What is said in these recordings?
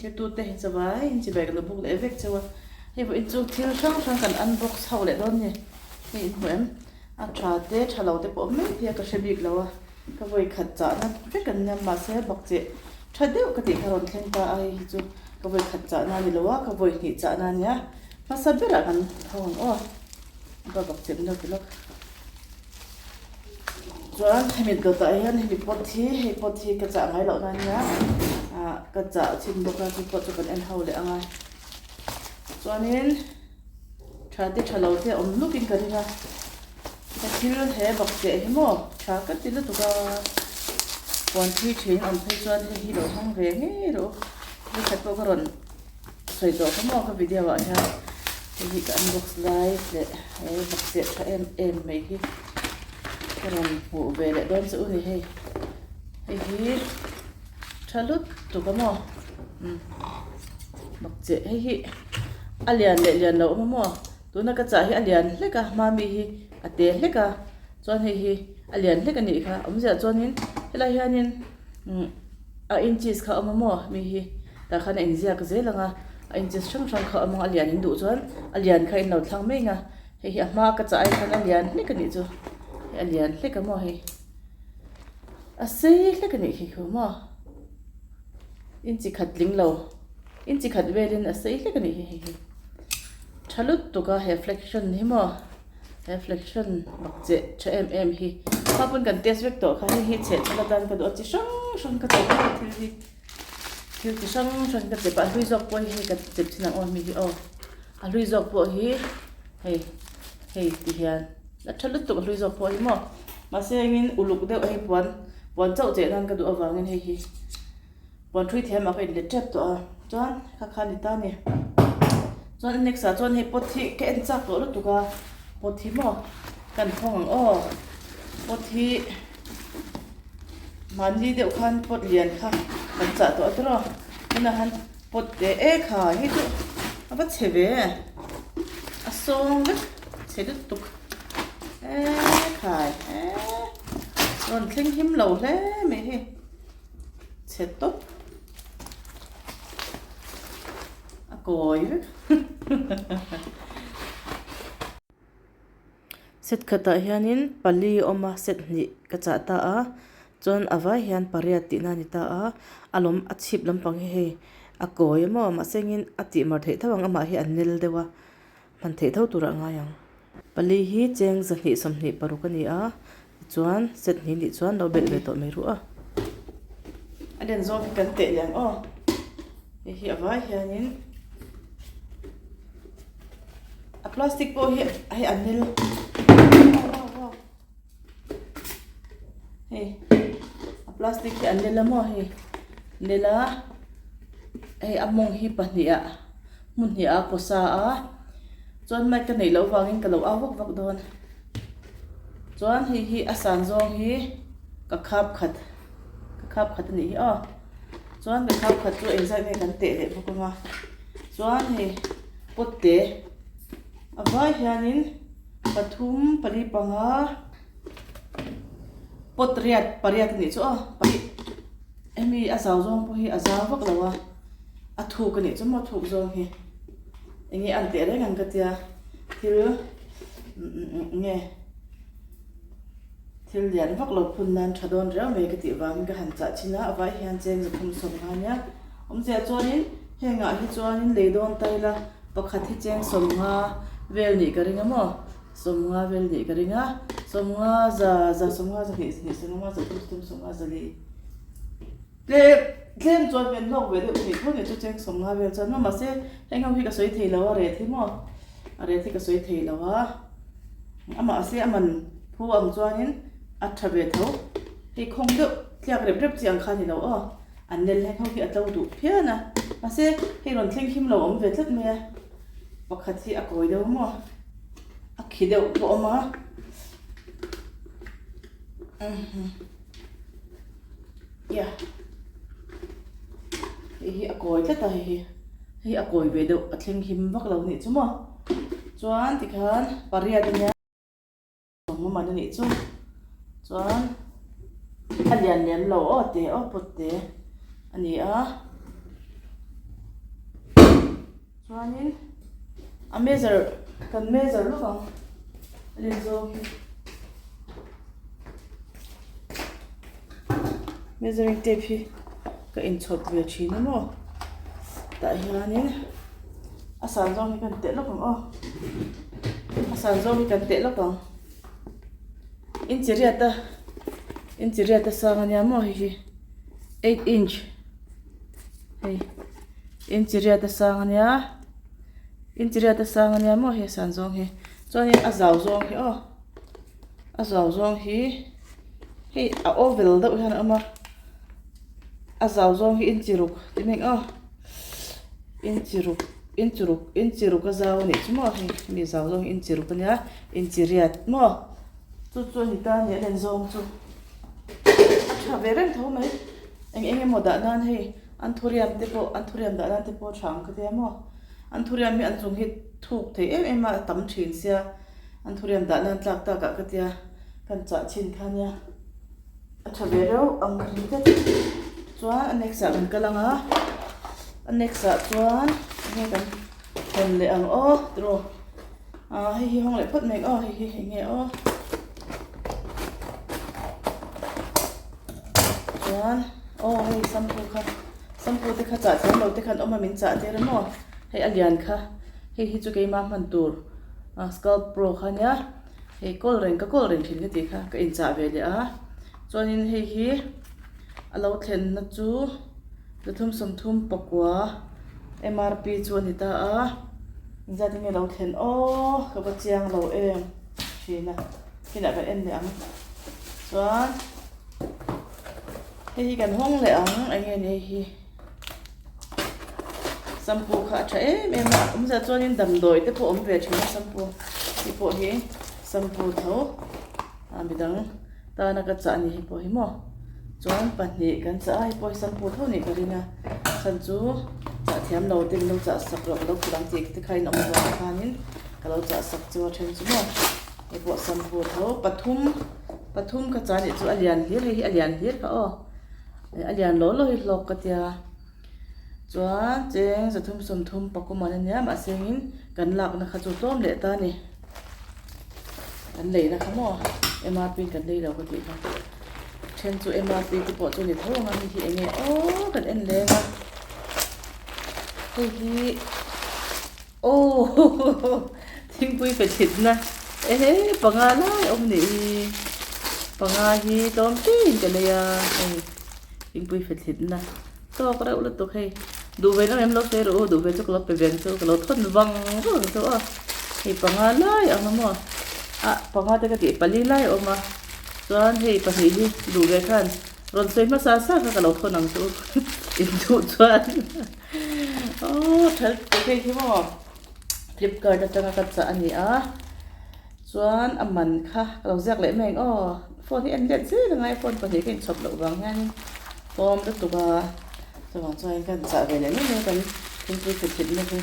Cái tu tê hình vai hình chỉ bèn được buộc lệ vết cho hay vậy chú thiếu sang cần unbox hậu lệ đón nhỉ thì vậy trà tê trà lâu tê bỏ mấy thì có sẽ bị lâu cái vậy khát chả nó rất cần nhầm mà sẽ bọc chế trà đeo cái gì karon khen ta ai chú cái vậy khát chả nó đi lâu cái vậy nhị chả nó nhá mà sao biết là cần thòng cái bọc chế nó cái lúc rồi mình có tại hiện mình pot thi cái chả ngay lâu này nhá cái chả xin bọc cái pot cho cần ăn hậu lệ ngay cho nên trà tê trà lâu tê lúc in cái này cái thiếu thế bọc chế hết mà trà cái gì đó tụi ta quan thi chuyện ông thấy cho nên hi đồ không về hết rồi đi khách có còn xây tổ cái mỏ cái video vậy ha thì cái unbox lại để bọc chế cho em mấy cái còn vụ về lại đơn giữ thì hay trà lút tụi cái mỏ bọc chế hay liền nấu mà tụi nó cái chả hi liền lấy cả mami hi ate lấy cả cho hi liền lấy cái này cả ông giờ cho nên cái này nên inches cả mà mi hi ta khăn anh giờ cái gì là inches trong cả mà liền đủ cho liền khai nấu thang mấy nga hi mà cái chả khăn liền lấy cái này cho liền lấy cái mà hi xây lấy cái này hi không mà inches khát lính lâu inches khát về đến xây lấy cái này hi chalut to ka reflection hi mo reflection bak che cha em hi papun kan test vek to kha hi che chala dan ka do chi sang ka to thil chi sang ka che pa hui jok po hi ka che china on mi hi hui jok po hi hey ti hian la chalut to hui jok po hi mo ma se ngin uluk de hi pon chau che dan ka do awangin hi pon thui them a ka le trap to chuan kha ni ta ni cho nên next cho nên pot thi cái anh chắc rồi tụi ca pot thi mà cần phong pot thi man đi đều khăn pot liền khăn cần trả tụi đó nên là hắn pot để khá hết chứ à bắt chế về xong đấy chế được tụi khá rồi kinh hiếm lâu thế mày chế tốt coi set khata hianin pali oma set ni ka cha ta a chon awa hian pariat ti na ni ta a alom achip lampang he a koi mo ma sengin ati mar the thawang ama hi anil dewa man the tho tura nga yang pali hi cheng zahni somni parukani a chuan set ni ni chuan no bel ve to me ru a aden zo kan te yang hi awa hianin a plastic po hi anil a plastic hi anil mo hi nela among hi pahnia mun hi a posa a chuan mai ka nei lo wangin ka lo a vak don chuan hi asan zong hi ka khap khat ni chuan ka khap khat chu exact ne kan te le bukanga chuan hi potte avai hianin pathum pali panga pariat ni chu pali emi azaw zong po hi azaw vak lawa athu ka ni chu mo thuk zong hi engi ante re ngang ka tia thil nge thil lian vak lo phun nan thadon ra me ka ti wang ka han cha china avai hian cheng zakhum som nga nya omje chuanin henga hi chuanin leidon taila pakhat hi cheng som nga vel ni ka ringa mo som nga vel ni ka ringa som nga za som nga za ni som nga za tum som nga za li tlem chuan ven lok ve de ni thon ni chu cheng som nga vel chan ma se henga hi ka soi thei lawa re thi mo are thi ka soi thei lawa ama se aman phu ang chuanin athabe tho hi khong de tliak rep chiang kha ni lo an nel he khong hi atlo du phiana ma se hi ron thleng him lo om ve tlat me pakhat hi a koi deuh mo a khi deuh po ma ya hi a koi tla ta hi a koi ve deuh a thleng him vak lo ni chu mo chuan ti khan pariat ania mo man ni chu chuan alian lian lo te potte ani a chuanin a measure kan measure lo ka le zo measuring tape hi ka in chhop ve thin mo ta hianin a san zo hi kan te lo kam a san zo hi kan te lo kam in chiriata sangania mo hi 8 inch hey in chiriata sangania mo hi san zo hi chuanin a zau zo hi a zau zo hi hei a oval da uhan ama a zau zo hi inchiruk timeng inchiruk ka zau ni chmo hi mi zau zo hi inchiruk ania inchiriat mo chu ni ta ni len zong chu a veren tho mai eng mo da nan hei anthuriam da nan te po thang ka te mo anthuriam mi an chung hi thuk the em ma tam thin sia anthuriam da nan tlak ta ka tia kan cha chin khania a vero ang ri te chuan anexa kan kalanga anexa chuan nge kan hon le ang tro hi hong le phat mek hi nge chuan hei shampoo te kha cha chang lo te khan oma min cha te ra mo hei alian kha hei hi chu keima man tur scalp pro khania hei kol reng thin ka ti kha ka in cha ve le chuanin hei hi alo thlen na chu luthum somthum pakwa MRP chuan ni ta zati nge lo thlen ka ba chiang lo em thina kina ka en le ang chuan hei kan hong le ang ange ne hi shampoo kha tha em za chuanin dam doi te po ve thina shampoo ti po hi shampoo tho midang ta na ka cha ni hi po hi mo chuan pahnih kan cha ai po shampoo tho ni karina san chu cha thiam lo te lo cha sak lo kurang ti te khai na mo khanin ka lo cha sak chu then chu mo e po shampoo tho pathum ka cha ni chu alian hlir ka alian lo hi lok ka tia chuan cheng zathum somthum pakuman ania ma sengin kan lak na kha chu tom le ta ni kan le na khamo MRP kan le lo ka ti kha then chu MRP ti po chu ni tho nga hi enge kan en le nga hi thing pui fe thit na panga lai ni panga hi tom tin ka le ya thing pui fe thit na to ko ra ul to khai du ve na em lo te ro du ve chu ko pe ben chu ko thon wang ro to hi panga lai mo panga te ka ti pali lai ma chuan hei pahnih hi du ve khan ron sei ma sa ka lo thon ang chu in chu chuan thal to ke hi mo Flipcart atanga ka cha ani chuan aman kha lo jak le meng phone hi en let se ngai phone pahnih ken chop lo wang yan form da tu ba chuan chuan kan cha ve le ne kan thing pui thit na ku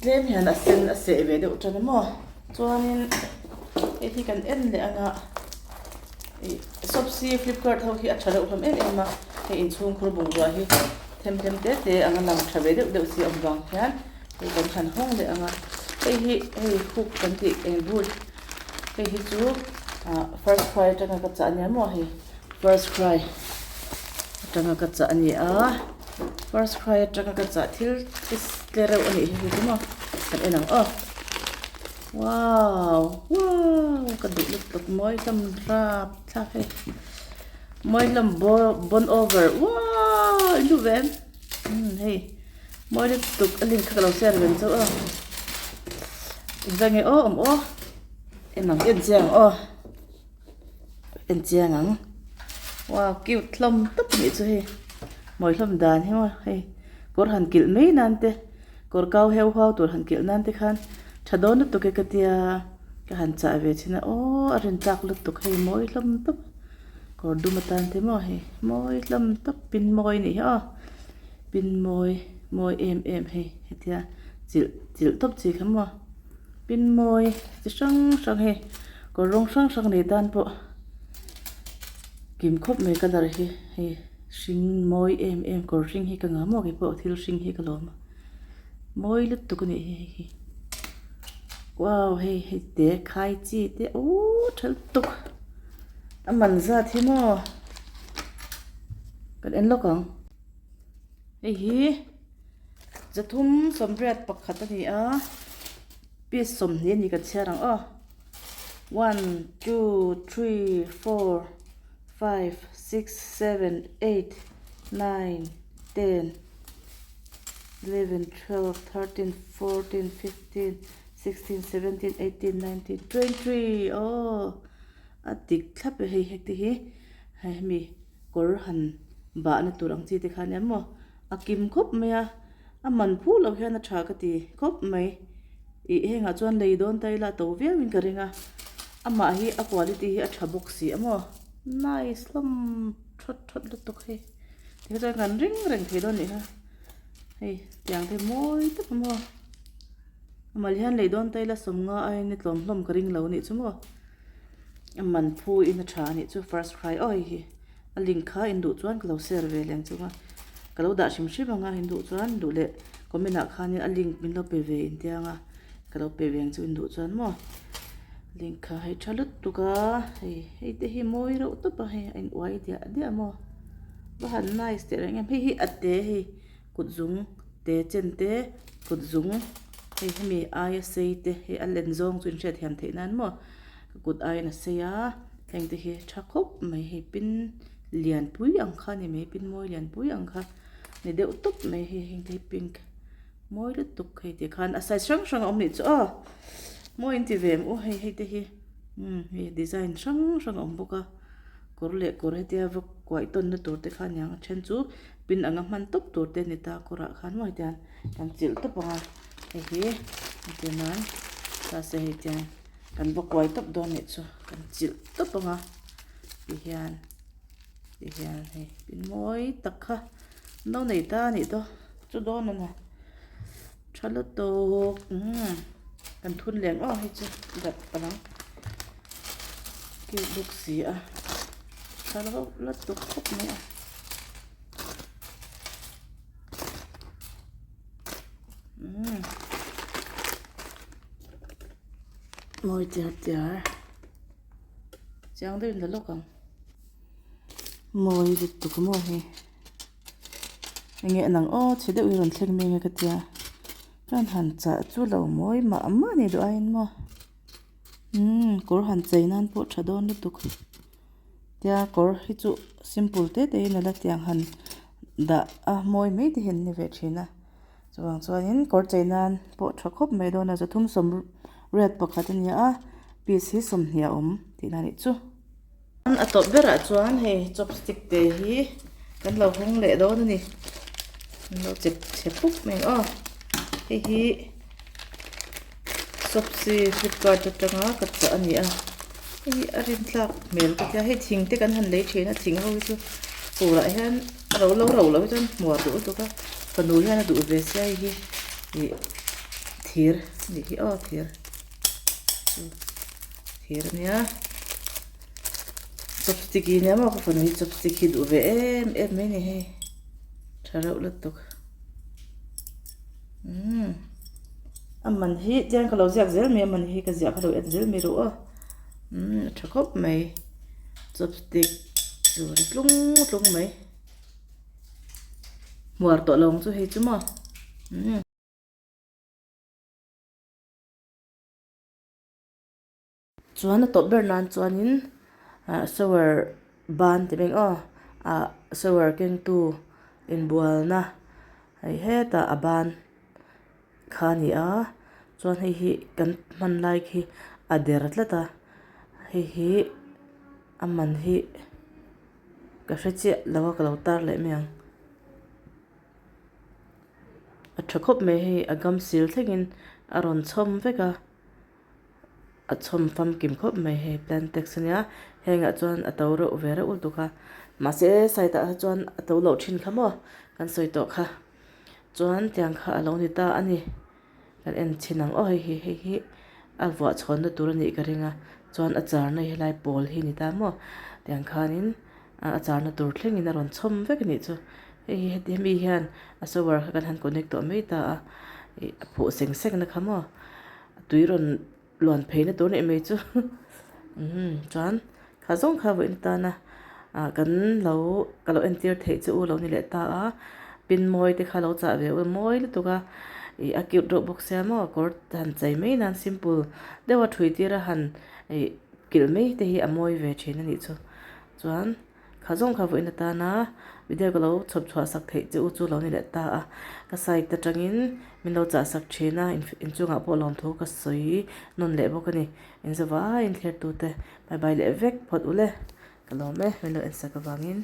lem hian a se ve de utana mo chuanin hi kan en le anga shopsi Flipkart ho hi a thara ulam ma he in chung khur bung wa hi them te anga lam thabe de si om wang hian he kan khan hong le anga hi hook kan ti bul hi chu Firstcry tanga ka cha nya mo hi Firstcry tanga ka cha ani Firstcry tanga ka cha thil tlero ani hi mo kan enang wow ka du lut moi tam rap tha he moi lam bon over wow lu ven hey moi le tuk alin kha lo ser ven so zange enang en chiang ang wow cute thlom tap ni chu he moi hlom dan he mo hey kor han kil mei nan te kor kau heu hau tur han kil nan te khan thadon tu ke katia ka han cha ve china arin tak lu tu khai moi hlom tap kor du matan te mo he moi hlom tap pin moi ni pin moi em he hetia chil top chi khamo pin moi chi sang he kor rong sang ni tan po kim khop me color he sing moi em kor ring hi ka nga mo ke po thil sing hi ka lo ma Moi lut tu kuni hi. Wow, hey te khai chi te thal tuk. Aman za thi mo. Kan en lokang. Hi. Zathum sombret pakhat ani a. Pi som ni ni kan cherang 1 2 3 4 5 6 7 8 9 10 11 12 13 14 15 16 17 18 19 20 atik thlap hei hekti hi hei mi kor han ba na turang chi te khan emo akim khop maya aman phu lo hian a tha ka ti khop mai I henga chuan leidon taila to viawin ka ringa ama hi a quality hi a tha box si amo nice lam thot lutuk he te chuan kan ring thei don ni ha hei tiang the moi tak mo amal hian leidon taila somnga ai ni hlom ka ring lo ni chumo aman phu in a tha ni chu Firstcry hi a link kha in du chuan klo share ve leng chunga kalo da shim anga in du chuan du le comment a khan a link min lo pe ve in tianga kalo pe veng chu in du chuan mo link kha hei thalut tuka hei te hi moi ro to pa he in wai dia mo ba han nice te reng hi ate hi kutzung te chen te kutzung hei mi ai sei te he a len zong chun che thiam the nan mo kut ai na se ya heng te hi thakop mai hi pin lian pui ang kha ni mai pin moi lian pui ang kha ni de utup mai hi heng te pink moi lu tuk hei te khan asai sang om ni chu moi in ti vem hei te hi hi design sang om boka kor he tia vok kwai ton na tur te khan yang chen chu pin anga man top tur te ni ta kora khan moi tian kan chil to panga hi te nan ta se hi tian kan vok kwai top don ni chu kan chil to panga hian hei pin moi takha no nei ta ni to chu don na thalo to kan thun leng hi chu gat palang ki book si thalo la to khop me moi tiar chang de in lokang moi dit tu ko mo he nge nang chide uiron thleng me nge ka tia kan han cha chu lo moi ma amma ni do ain mo kor han chainan po thadon lu tuk tia kor hi chu simple te na la tiang han da moi me ti hen ni ve thina chuan kor chainan po thakop me do na zathum som red pakhat ania piece hi som hia ti na ni chu an atop bera chuan he chopstick te hi kan lo hung le do ni lo chep me hi sopsi Flipcart tanga ka cha ania hi arin tlak mel ka he thing te kan han le thena thing ho chu pura hian ro chan muar du to ka panu hian du ve sai hi thir ni hi thir nia chopstick ni ma ko panu hi chopstick hi du ve em me ni he thara ulat tok aman hi tiang ka lo ziak zel me man hi ka ziak ka lo et zel me ro thakop mai chopstick chu tlung mai muar to long chu hei chu ma chuan to ber nan chuanin shower ban te beng shower keng tu in bual na hei heta aban khani chuan hi kan man like hi ader tlata hi aman hi ka hreche lawa ka lo tar le meang athakop me hi agam sil thengin aron chom veka achom fam kim khop me hi plantex ania henga chuan atoro vera ul tuka mase saita chuan ato lo thin khamo kan soi to kha chuan tiang kha alo ni ta ani kan en chinang hi alwa chhon na tur ni ka ringa chuan achar na hi lai pol hi ni ta mo tiang khanin achar na tur thlengin aron chom vek ni chu hi mi hian a shower kan han connect to me ta phụ sinh sắc nó khám à túi rồi luồn phê nó tốn này mấy chứ chán khá giống khá vậy ta na cần lâu cái lâu entier thế chứ lâu này lại ta pin môi thì khá lâu trả về môi là tụi cái kiểu độ bốc xe mà có hẳn chạy mấy nan simple để vào thủy tiêu ra hẳn kiểu mấy thì môi về trên này chứ chán khá giống khá vậy ta na video cái lâu chụp chụp sắc thế chứ lâu này lại ta cái site ta trang in mình lâu trả sắc trên na in chung ngọc bộ lòng thô cái sấy non lệ bốc cái này in giờ vá in thiệt tụt bye bye lệ vek phật ule cái lâu mấy mình lâu in sắc cái vàng in